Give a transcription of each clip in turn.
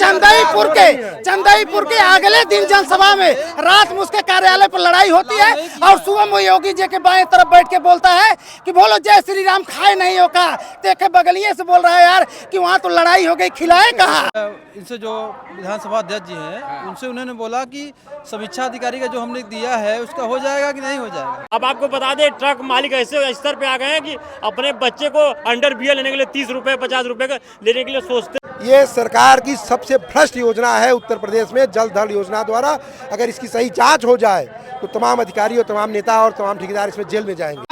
चंदईपुर के अगले दिन जनसभा में रात में उसके कार्यालय पर लड़ाई होती है और सुबह में योगी जी के बाएं तरफ बैठ के बोलता है कि बोलो जय श्री राम, खाए नहीं हो का। देखे बगलिए से बोल रहा है यार कि वहाँ तो लड़ाई हो गई, खिलाए कहाँ। इनसे जो विधानसभा अध्यक्ष जी हैं उनसे उन्होंने बोला कि समीक्षा अधिकारी का जो हमने दिया है उसका हो जाएगा कि नहीं हो जाएगा। अब आपको बता दें, ट्रक मालिक ऐसे स्तर पे आ गए हैं कि अपने बच्चे को अंडर बियर लेने के लिए 30 रुपए 50 रुपए का लेने के लिए सोचते। ये सरकार की सबसे भ्रष्ट योजना है उत्तर प्रदेश में, जल थल योजना द्वारा। अगर इसकी सही जांच हो जाए तो तमाम अधिकारी और तमाम नेता और तमाम ठेकेदार इसमें जेल में जाएंगे।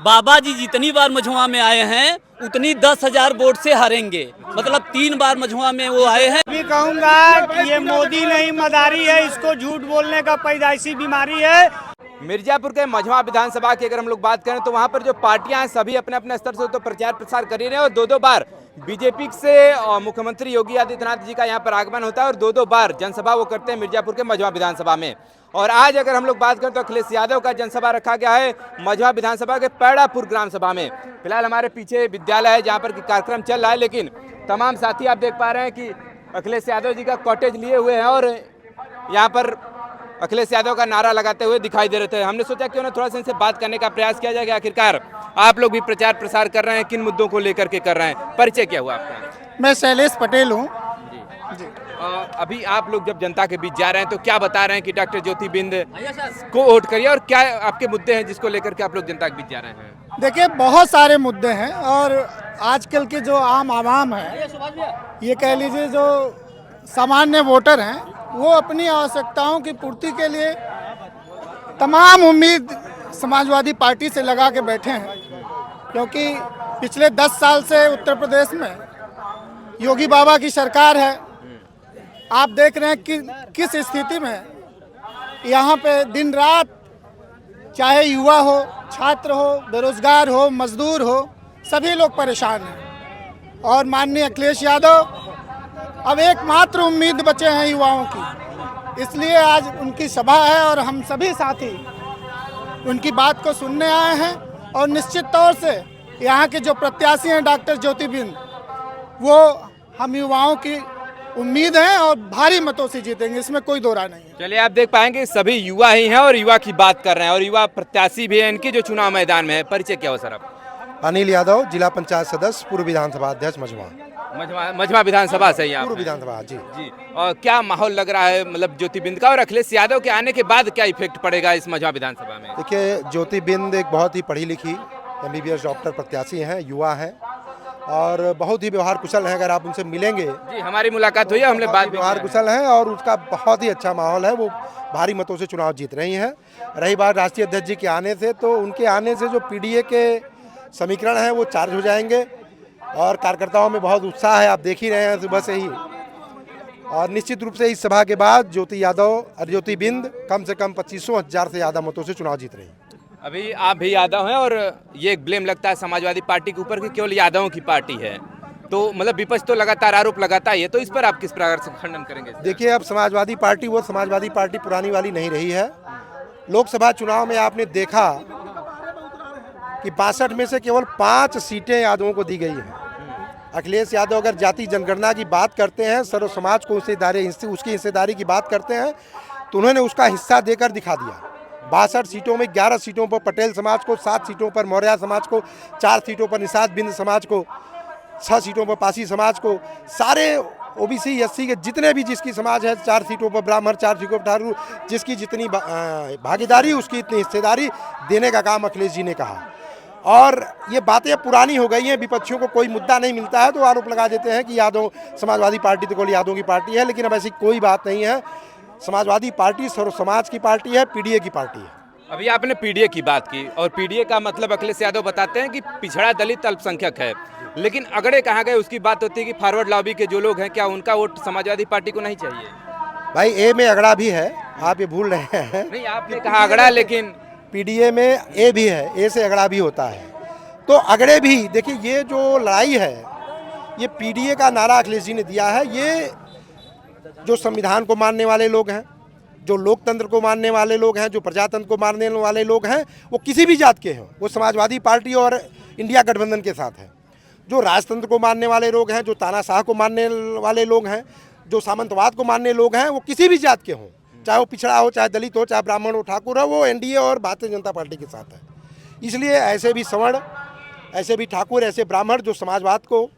बाबा जी जितनी बार मझुआ में आए हैं उतनी 10,000 वोट से हारेंगे, मतलब 3 बार मझुआ में वो आए हैं। भी कहूँगा कि ये मोदी नहीं मदारी है, इसको झूठ बोलने का पैदाइशी बीमारी है। मिर्जापुर के मझवा विधानसभा की अगर हम लोग बात करें तो वहां पर जो पार्टियां हैं सभी अपने अपने स्तर से तो प्रचार प्रसार कर ही रहे हैं और 2-2 बार बीजेपी से मुख्यमंत्री योगी आदित्यनाथ जी का यहां पर आगमन होता है और 2-2 बार जनसभा वो करते हैं मिर्जापुर के मझवा विधानसभा में। और आज अगर हम लोग बात करें तो अखिलेश यादव का जनसभा रखा गया है मझवा विधानसभा के पैड़ापुर ग्राम सभा में। फिलहाल हमारे पीछे विद्यालय है जहाँ पर कार्यक्रम चल रहा है, लेकिन तमाम साथी आप देख पा रहे हैं कि अखिलेश यादव जी का कॉटेज लिए हुए हैं और यहाँ पर अखिलेश यादव का नारा लगाते हुए दिखाई दे रहे थे। हमने सोचा क्यों ना थोड़ा सा इनसे बात करने का प्रयास किया जाए कि आखिरकार आप लोग भी प्रचार प्रसार कर रहे हैं, किन मुद्दों को लेकर के कर रहे हैं। परिचय क्या हुआ आपका? मैं शैलेश पटेल हूँ। अभी आप लोग जब जनता के बीच जा रहे हैं तो क्या बता रहे हैं कि डॉक्टर ज्योति बिंद को वोट करिए और क्या आपके मुद्दे हैं जिसको लेकर के आप लोग जनता के बीच जा रहे हैं? देखिए बहुत सारे मुद्दे हैं और आजकल के जो आम आवाम है, ये कह लीजिए जो सामान्य वोटर हैं, वो अपनी आवश्यकताओं की पूर्ति के लिए तमाम उम्मीद समाजवादी पार्टी से लगा के बैठे हैं, क्योंकि पिछले 10 साल से उत्तर प्रदेश में योगी बाबा की सरकार है। आप देख रहे हैं कि किस स्थिति में यहाँ पे दिन रात चाहे युवा हो, छात्र हो, बेरोजगार हो, मजदूर हो, सभी लोग परेशान हैं। और माननीय अखिलेश यादव अब एकमात्र उम्मीद बचे हैं युवाओं की, इसलिए आज उनकी सभा है और हम सभी साथी उनकी बात को सुनने आए हैं। और निश्चित तौर से यहाँ के जो प्रत्याशी हैं डॉक्टर ज्योति बिंद, वो हम युवाओं की उम्मीद है और भारी मतों से जीतेंगे, इसमें कोई दो राय नहीं है। चलिए आप देख पाएंगे सभी युवा ही हैं और युवा की बात कर रहे हैं और युवा प्रत्याशी भी हैं इनकी जो चुनाव मैदान में है। परिचय क्या हो सर आप? अनिल यादव, जिला पंचायत सदस्य, पूर्व विधानसभा अध्यक्ष मझवा विधानसभा से पूर्व विधानसभा। जी जी। और क्या माहौल लग रहा है मतलब ज्योति बिंद का और अखिलेश यादव के आने के बाद क्या इफेक्ट पड़ेगा इस मझवा विधानसभा में? देखिए, ज्योति बिंद एक बहुत ही पढ़ी लिखी MBBS डॉक्टर प्रत्याशी हैं, युवा हैं और बहुत ही व्यवहार कुशल है। अगर आप उनसे मिलेंगे, जी हमारी मुलाकात हुई है, हमने बात व्यवहार कुशल है और उसका बहुत ही अच्छा माहौल है। वो भारी मतों से चुनाव जीत रही हैं। रही बात राष्ट्रीय अध्यक्ष जी के आने से, तो उनके आने से जो PDA के समीकरण हैं वो चार्ज हो जाएंगे और कार्यकर्ताओं में बहुत उत्साह है, आप देख ही रहे हैं सुबह से ही। और निश्चित रूप से इस सभा के बाद ज्योति बिंद कम से कम 25,000 से ज़्यादा मतों से चुनाव जीत रही हैं। अभी आप भी यादव हैं और ये एक ब्लेम लगता है समाजवादी पार्टी के ऊपर कि केवल यादवों की पार्टी है, तो मतलब विपक्ष तो लगातार आरोप लगाता है, तो इस पर आप किस प्रकार से खंडन करेंगे? देखिए, अब समाजवादी पार्टी वो समाजवादी पार्टी पुरानी वाली नहीं रही है। लोकसभा चुनाव में आपने देखा कि 62 में से केवल 5 सीटें यादवों को दी गई हैं। अखिलेश यादव अगर जाति जनगणना की बात करते हैं, सर्व समाज को उसकी हिस्सेदारी की बात करते हैं, तो उन्होंने उसका हिस्सा देकर दिखा दिया। 62 सीटों में 11 सीटों पर पटेल समाज को, 7 सीटों पर मौर्य समाज को, 4 सीटों पर निषाद बिंद समाज को, 6 सीटों पर पासी समाज को, सारे OBC SC के जितने भी जिसकी समाज है, 4 सीटों पर ब्राह्मण, 4 सीटों पर ठाकुर, जिसकी जितनी भागीदारी उसकी इतनी हिस्सेदारी देने का काम अखिलेश जी ने कहा। और ये बातें पुरानी हो गई हैं, विपक्षियों को कोई मुद्दा नहीं मिलता है तो आरोप लगा देते हैं कि यादव समाजवादी पार्टी तो केवल यादवों की पार्टी है, लेकिन अब ऐसी कोई बात नहीं है। समाजवादी पार्टी सर्व समाज की पार्टी है, PDA की पार्टी है। अभी आपने PDA की बात की और PDA का मतलब अखिलेश यादव बताते हैं कि पिछड़ा दलित अल्पसंख्यक है, लेकिन अगड़े कहाँ गए उसकी बात होती है कि फॉरवर्ड लॉबी के जो लोग हैं, क्या उनका वोट समाजवादी पार्टी को नहीं चाहिए? भाई, A में अगड़ा भी है, आप ये भूल रहे हैं। नहीं, आपने कहा अगड़ा, लेकिन PDA में A भी है, A से अगड़ा भी होता है, तो अगड़े भी। देखिए, ये जो लड़ाई है, ये PDA का नारा अखिलेश जी ने दिया है। ये जो संविधान को मानने वाले लोग हैं, जो लोकतंत्र को मानने वाले लोग हैं, जो प्रजातंत्र को मानने वाले लोग हैं, वो किसी भी जात के हों, वो समाजवादी पार्टी और इंडिया गठबंधन के साथ हैं। जो राजतंत्र को मानने वाले लोग हैं, जो तानाशाह को मानने वाले लोग हैं, जो सामंतवाद को मानने लोग हैं, वो किसी भी जात के हों, चाहे वो पिछड़ा हो, चाहे दलित हो, चाहे ब्राह्मण हो, ठाकुर हो, वो एनडीए और भारतीय जनता पार्टी के साथ है। इसलिए ऐसे भी सवर्ण, ऐसे भी ठाकुर, ऐसे ब्राह्मण जो समाजवाद को,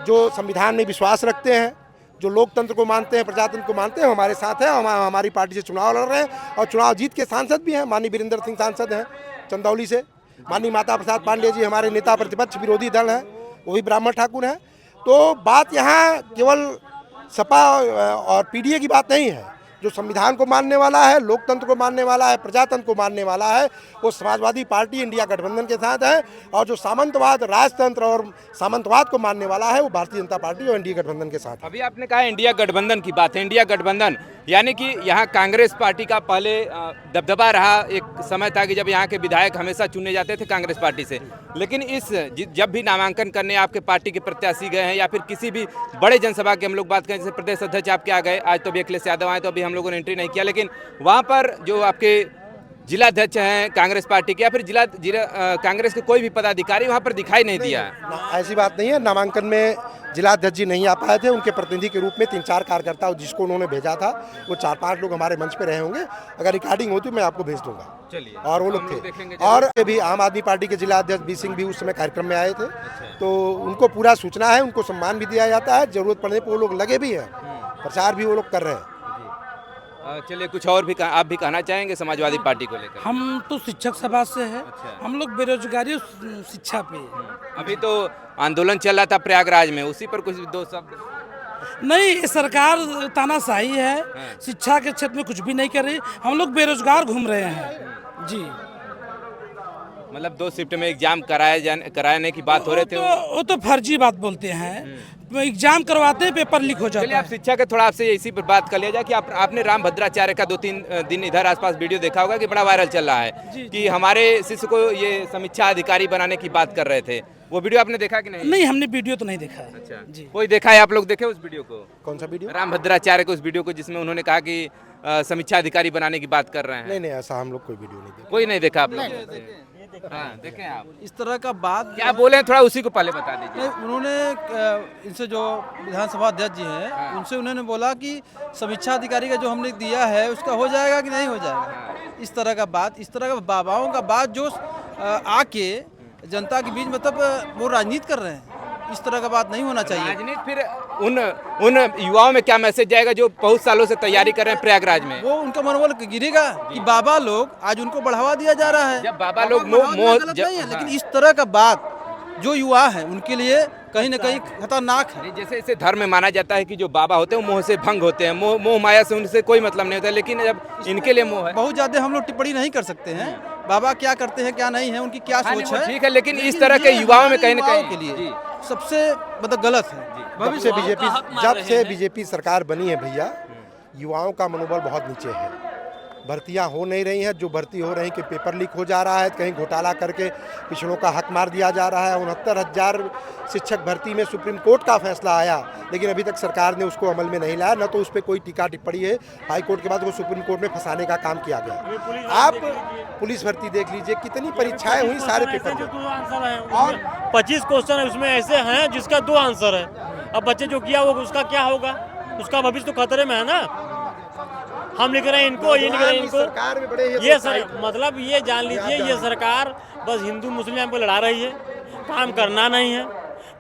जो संविधान में विश्वास रखते हैं, जो लोकतंत्र को मानते हैं, प्रजातंत्र को मानते हैं, हमारे साथ हैं। हमारी पार्टी से चुनाव लड़ रहे हैं और चुनाव जीत के सांसद भी हैं। माननीय वीरेंद्र सिंह सांसद हैं चंदौली से। माननीय माता प्रसाद पांडे जी हमारे नेता प्रतिपक्ष विरोधी दल हैं, वो भी ब्राह्मण ठाकुर हैं। तो बात यहाँ केवल सपा और पीडीए की बात नहीं है। जो संविधान को मानने वाला है, लोकतंत्र को मानने वाला है, प्रजातंत्र को मानने वाला है, वो समाजवादी पार्टी इंडिया गठबंधन के साथ है। और जो सामंतवाद, राजतंत्र और सामंतवाद को मानने वाला है, वो भारतीय जनता पार्टी और इंडिया गठबंधन के साथ है। अभी आपने कहा इंडिया गठबंधन की बात है। इंडिया गठबंधन यानी कि यहाँ कांग्रेस पार्टी का पहले दबदबा रहा। एक समय था कि जब यहाँ के विधायक हमेशा चुने जाते थे कांग्रेस पार्टी से, लेकिन जब भी नामांकन करने आपके पार्टी के प्रत्याशी गए हैं या फिर किसी भी बड़े जनसभा की हम लोग बात करें, जैसे प्रदेश अध्यक्ष आपके आ गए, आज तो अभी अखिलेश यादव आए, तो अभी हम लोगों ने एंट्री नहीं किया, लेकिन वहाँ पर जो आपके जिला अध्यक्ष हैं कांग्रेस पार्टी के या फिर जिला कांग्रेस के कोई भी पदाधिकारी वहाँ पर दिखाई नहीं दिया। ऐसी बात नहीं है। नामांकन में जिला अध्यक्ष जी नहीं आ पाए थे। उनके प्रतिनिधि के रूप में 3-4 कार्यकर्ता जिसको उन्होंने भेजा था, वो 4-5 लोग हमारे मंच पे रहे होंगे। अगर रिकॉर्डिंग होती तो मैं आपको भेज दूंगा। चलिए, और वो लोग थे। और भी आम आदमी पार्टी के जिला अध्यक्ष बी सिंह भी उस समय कार्यक्रम में आए थे। तो उनको पूरा सूचना है, उनको सम्मान भी दिया जाता है। जरूरत पड़ने पर वो लोग लगे भी हैं, प्रचार भी वो लोग कर रहे हैं। चलिए, कुछ और भी आप भी कहना चाहेंगे समाजवादी पार्टी को लेकर? हम तो शिक्षक सभा से है। हम लोग बेरोजगारी शिक्षा पे। अभी तो आंदोलन चल रहा था प्रयागराज में, उसी पर कुछ 2 शब्द। नहीं, ये सरकार तानाशाही है, शिक्षा के क्षेत्र में कुछ भी नहीं कर रही। हम लोग बेरोजगार घूम रहे हैं जी। मतलब 2 शिफ्ट में एग्जाम कराने की बात हो रहे थे। वो तो फर्जी बात बोलते हैं। एग्जाम करवाते हैं, पेपर लीक हो जाता चलिए, है। आप शिक्षा के थोड़ा आपसे इसी पर बात कर लिया जाए कि आपने राम भद्राचार्य का 2-3 दिन इधर आसपास वीडियो देखा होगा कि बड़ा वायरल चल रहा है कि हमारे शिष्य को ये समीक्षा अधिकारी बनाने की बात कर रहे थे। वो वीडियो आपने देखा कि नहीं? नहीं, हमने वीडियो तो नहीं देखा है। अच्छा जी। कोई देखा है? आप लोग देखे उस वीडियो को? कौन सा वीडियो? राम भद्राचार्य को, उस वीडियो को जिसमें उन्होंने कहा कि समीक्षा अधिकारी बनाने की बात कर रहे हैं। नहीं, ऐसा हम लोग कोई वीडियो नहीं देखा। कोई नहीं देखा आप लोग? हाँ, देखें आप इस तरह का बात क्या बोले थोड़ा उसी को पहले बता दीजिए। नहीं, उन्होंने इनसे जो विधानसभा अध्यक्ष जी हैं उनसे उन्होंने बोला कि समीक्षा अधिकारी का जो हमने दिया है उसका हो जाएगा कि नहीं हो जाएगा। इस तरह का बात, इस तरह का बाबाओं का बात जो आके जनता के बीच मतलब वो राजनीति कर रहे हैं, इस तरह का बात नहीं होना चाहिए। राजनीति फिर उन युवाओं में क्या मैसेज जाएगा जो बहुत सालों से तैयारी कर रहे हैं प्रयागराज में? वो उनका मनोबल गिरेगा कि बाबा लोग आज उनको बढ़ावा दिया जा रहा है। जब बाबा लोग गलत नहीं है, लेकिन इस तरह का बात जो युवा है उनके लिए कहीं न कहीं खतरनाक है। जैसे इसे धर्म में माना जाता है कि जो बाबा होते हैं वो मोह से भंग होते हैं, मोह माया से उनसे कोई मतलब नहीं होता, लेकिन जब इनके लिए मोह है। बहुत ज्यादा हम लोग टिप्पणी नहीं कर सकते हैं बाबा क्या करते हैं क्या नहीं है, उनकी क्या सोच है, ठीक है, लेकिन इस तरह के युवाओं में कहीं न कहीं के लिए सबसे मतलब गलत है। जब से बीजेपी सरकार बनी है भैया, युवाओं का मनोबल बहुत नीचे है। भर्तियां हो नहीं रही हैं। जो भर्ती हो रही कि पेपर लीक हो जा रहा है, कहीं घोटाला करके पिछड़ों का हक मार दिया जा रहा है। 69,000 शिक्षक भर्ती में सुप्रीम कोर्ट का फैसला आया, लेकिन अभी तक सरकार ने उसको अमल में नहीं लाया। न तो उस पर कोई टीका टिप्पणी है। हाई कोर्ट के बाद वो सुप्रीम कोर्ट में फंसाने का काम किया गया। आप पुलिस भर्ती देख लीजिए, कितनी परीक्षाएं हुई, सारे पेपर में। और 25 क्वेश्चन है उसमें ऐसे हैं जिसका 2 आंसर है। अब बच्चे जो किया वो उसका क्या होगा? उसका भविष्य तो खतरे में है ना। हम लिख रहे हैं इनको, ये लिख रहे हैं इनको। सरकार में बड़े ये मतलब ये जान लीजिए, ये सरकार बस हिंदू मुस्लिम को लड़ा रही है, काम करना नहीं है।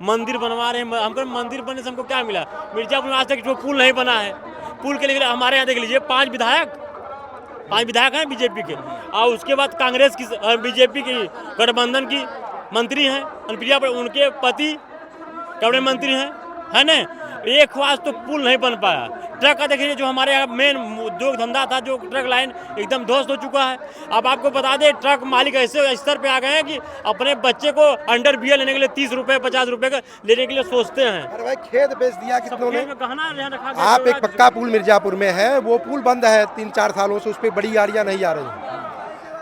मंदिर बनवा रहे हैं, हमको मंदिर बनने से हमको क्या मिला? मिर्जापुर में आज तक जो पुल नहीं बना है, पुल के लिए हमारे यहाँ देख लीजिए 5 विधायक हैं बीजेपी के, और उसके बाद कांग्रेस की बीजेपी की गठबंधन की मंत्री हैं, अनुप्रिया, उनके पति कैबिनेट मंत्री हैं, है ना। एक ख्वास तो पुल नहीं बन पाया। ट्रक का देखिए, जो हमारे यहाँ मेन उद्योग धंधा था, जो ट्रक लाइन एकदम ध्वस्त हो चुका है। अब आपको बता दें, ट्रक मालिक ऐसे स्तर पे आ गए हैं कि अपने बच्चे को अंडर बियर लेने के लिए 30 रुपए 50 रुपए का लेने के लिए सोचते हैं। अरे भाई, खेत बेच दिया कितनों ने। गहना आप एक पक्का पुल मिर्जापुर में है, वो पुल बंद है 3-4 सालों से, उस पर बड़ी गाड़ियां नहीं आ रही हैं।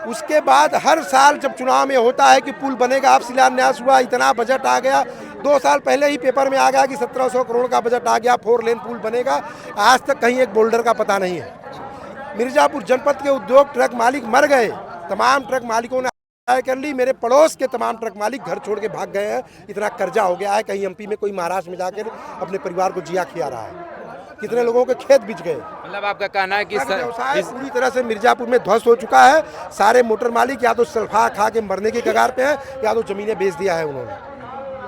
उसके बाद हर साल जब चुनाव में होता है कि पुल बनेगा, अब शिलान्यास हुआ, इतना बजट आ गया। 2 साल पहले ही पेपर में आ गया कि 1700 करोड़ का बजट आ गया, 4 लेन पुल बनेगा। आज तक कहीं एक बोल्डर का पता नहीं है। मिर्जापुर जनपद के उद्योग ट्रक मालिक मर गए। तमाम ट्रक मालिकों ने तय कर ली। मेरे पड़ोस के तमाम ट्रक मालिक घर छोड़ के भाग गए हैं। इतना कर्जा हो गया है, कहीं एमपी में, कोई महाराष्ट्र में जाकर अपने परिवार को जिया खिया रहा है। कितने लोगों के खेत बिक गए। मतलब आपका कहना है कि व्यवसाय पूरी तरह से मिर्जापुर में ध्वस्त हो चुका है। सारे मोटर मालिक या तो सल्फा खा के मरने के कगार पे हैं या तो जमीनें बेच दिया है उन्होंने।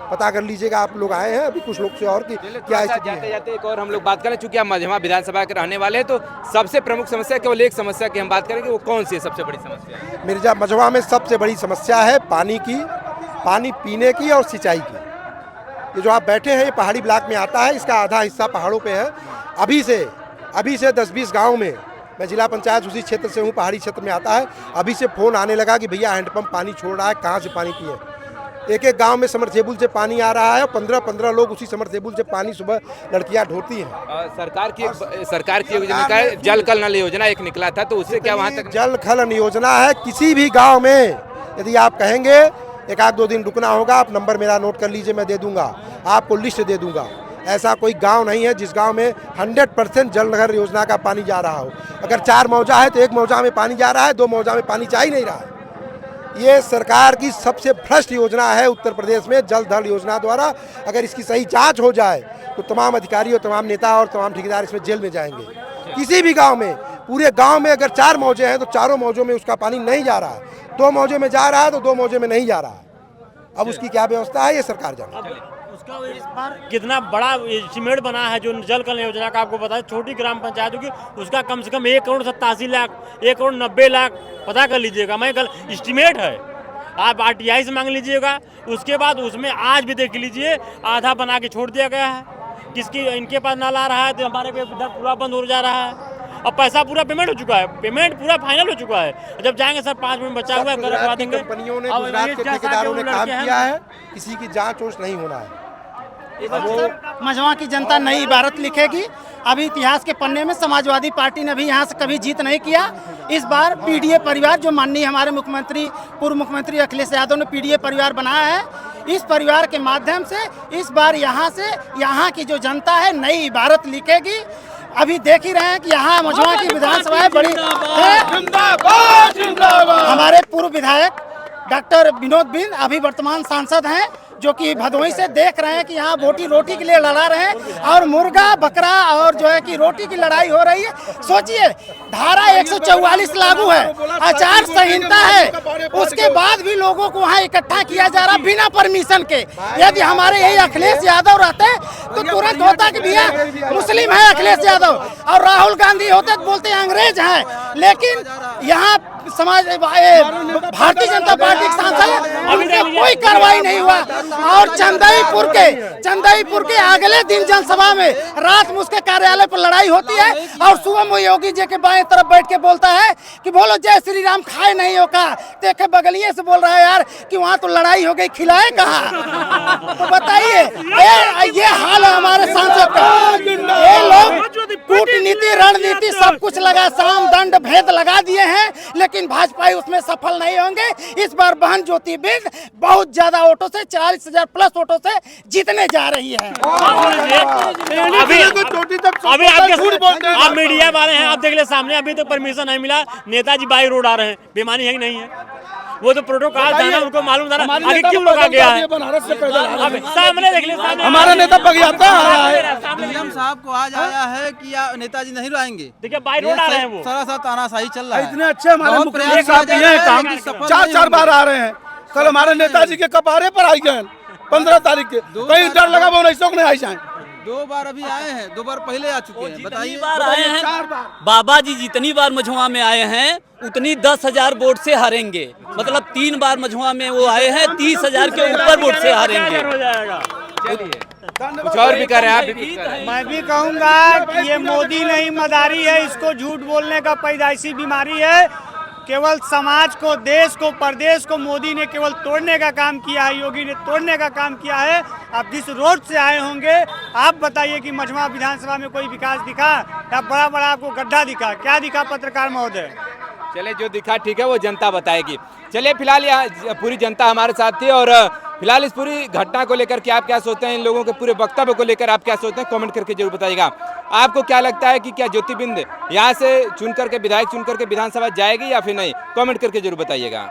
पता कर लीजिएगा, आप लोग आए हैं अभी कुछ लोग से और की क्या जाते जाते एक और हम लोग बात करें, चूंकि आप मझवा विधानसभा के रहने वाले हैं, तो सबसे प्रमुख समस्या केवल एक समस्या की हम बात करेंगे, वो कौन सी है सबसे बड़ी समस्या? मझवा में सबसे बड़ी समस्या है पानी की, पानी पीने की और सिंचाई की। ये जो आप बैठे हैं ये पहाड़ी ब्लॉक में आता है, इसका आधा हिस्सा पहाड़ों पे है। अभी से 10-20 गांव में, मैं जिला पंचायत उसी क्षेत्र से हूँ, पहाड़ी क्षेत्र में आता है, अभी से फोन आने लगा कि भैया हैंडपंप पानी छोड़ रहा है, कहाँ से पानी पिए। एक एक गांव में समरसेबुल से पानी आ रहा है और 15-15 लोग उसी समरसेबुल से पानी सुबह लड़कियां ढोती हैं। सरकार की योजना का जल कल नल योजना एक निकला था, तो उससे क्या वहाँ तक जल खलन योजना है? किसी भी गांव में यदि आप कहेंगे 1-2 दिन रुकना होगा, आप नंबर मेरा नोट कर लीजिए, मैं दे दूंगा आपको, लिस्ट दे दूंगा। ऐसा कोई गांव नहीं है जिस गांव में 100% जल नगर योजना का पानी जा रहा हो। अगर 4 मौजा है तो 1 मौजा में पानी जा रहा है, 2 मौजा में पानी जा ही नहीं रहा है। ये सरकार की सबसे भ्रष्ट योजना है उत्तर प्रदेश में, जल थल योजना द्वारा। अगर इसकी सही जांच हो जाए तो तमाम अधिकारी और तमाम नेता और तमाम ठेकेदार इसमें जेल में जाएंगे। किसी भी गांव में, पूरे गांव में अगर 4 मौजे हैं तो चारों मौजों में उसका पानी नहीं जा रहा है, 2 मौजे में जा रहा है तो 2 मौजे में नहीं जा रहा है। अब उसकी क्या व्यवस्था है ये सरकार जाने। उसका इस बार कितना बड़ा एस्टीमेट बना है जो जल कल योजना का, आपको पता है छोटी ग्राम पंचायतों की उसका कम से कम 1,87,00,000, 1,90,00,000 पता कर लीजिएगा। मैं कल एस्टीमेट है, आप RTI से मांग लीजिएगा। उसके बाद उसमें आज भी देख लीजिए आधा बना के छोड़ दिया गया है। किसकी इनके पास नाला आ रहा है तो हमारे इधर पूरा बंद हो जा रहा है। अब पैसा पूरा पेमेंट हो चुका है, पेमेंट पूरा फाइनल हो चुका है। जब जाएंगे सर 5 मिनट बचा हुआ है, करवा देंगे। कंपनियों ने, गुजरात के ठेकेदारों ने काम किया है, किसी की जांच वोच नहीं होना है। मझवा की जनता नई इबारत लिखेगी। अभी इतिहास के पन्ने में समाजवादी पार्टी ने भी यहाँ से कभी जीत नहीं किया। इस बार PDA परिवार, जो माननीय हमारे मुख्यमंत्री, पूर्व मुख्यमंत्री अखिलेश यादव ने PDA परिवार बनाया है, इस परिवार के माध्यम से इस बार यहाँ की जो जनता है नई इबारत लिखेगी। अभी देख ही रहे हैं कि यहाँ मझवा की विधानसभा बड़ी हमारे पूर्व विधायक डॉक्टर विनोद बिंद अभी वर्तमान सांसद हैं, जो कि भदोही से देख रहे हैं कि यहाँ रोटी के लिए लड़ा रहे हैं और मुर्गा बकरा और जो है कि रोटी की लड़ाई हो रही है। सोचिए, धारा 144 लागू है, आचार संहिता है, उसके बाद भी लोगों को वहाँ इकट्ठा किया जा रहा बिना परमिशन के। यदि हमारे यही अखिलेश यादव रहते तो तुरंत होता कि भैया मुस्लिम है अखिलेश यादव, और राहुल गांधी होते तो बोलते अंग्रेज हैं। लेकिन यहाँ समाज भारतीय जनता पार्टी के सांसद उनके कोई कार्रवाई नहीं हुआ। और चंदईपुर के अगले दिन जनसभा में रात में उसके कार्यालय पर लड़ाई होती है और सुबह में योगी जी के बाएं तरफ बैठ के बोलता है कि बोलो जय श्री राम, खाए नहीं हो का। देखे बगलिए से बोल रहा है यार कि वहाँ तो लड़ाई हो गई, खिलाए कहाँ? तो बताइए, ये हाल है हमारे सांसद का। ये लोग कूटनीति, रणनीति सब कुछ लगा, साम दंड भेद लगा दिए हैं, लेकिन भाजपा उसमें सफल नहीं होंगे। इस बार बहन ज्योति बिंद बहुत ज्यादा वोटों से, 40,000 प्लस वोटों से जीतने जा रही है। अभी आप मीडिया वाले हैं, आप देख ले सामने, अभी तो परमिशन नहीं मिला। नेताजी बाई रोड आ रहे हैं, बेमानी है कि नहीं है? वो तो प्रोटोकॉल था ना, उनको मालूम था ना, आगे क्यों रोका गया है? सामने देख ले, हमारा नेता पगयाता CM साहब को आज आया है कि नेताजी नहीं लाएंगे। देखिए बाई रोड आ रहे हैं, वो सारा तानाशाही चल रहा है। इतने अच्छे हमारे मुख्यमंत्री साहब हैं, काम 4-4 बार आ रहे हैं। कल हमारे नेताजी के कपारे पर आई गए 15 तारीख के, कहीं डर लगा वो नहीं आई जाए। 2 बार अभी आए हैं, 2 बार पहले आ चुके हैं। बताइए, बार आए हैं बाबा जी, जितनी बार मझवा में आए हैं उतनी 10,000 वोट से हारेंगे। मतलब 3 बार मझवा में वो आए हैं, 30,000 के ऊपर वोट से हारेंगे। हो जाएगा। कुछ और भी कर रहे हैं आप भी? मैं भी कहूँगा कि ये मोदी नहीं मदारी है, इसको झूठ बोलने का पैदाइशी बीमारी है। केवल समाज को, देश को, प्रदेश को मोदी ने केवल तोड़ने का काम किया है, योगी ने तोड़ने का काम किया है। आप जिस रोड से आए होंगे, आप बताइए कि मझवा विधानसभा में कोई विकास दिखा या बड़ा बड़ा आपको गड्ढा दिखा? क्या दिखा पत्रकार महोदय? चले, जो दिखा ठीक है वो जनता बताएगी। चलिए, फिलहाल यहाँ पूरी जनता हमारे साथ थी और फिलहाल इस पूरी घटना को लेकर के आप क्या सोचते हैं, इन लोगों के पूरे वक्तव्य को लेकर आप क्या सोचते हैं, कमेंट करके जरूर बताइएगा। आपको क्या लगता है कि क्या ज्योति बिंद यहाँ से विधायक चुन करके विधानसभा जाएगी या फिर नहीं? कमेंट करके जरूर बताइएगा।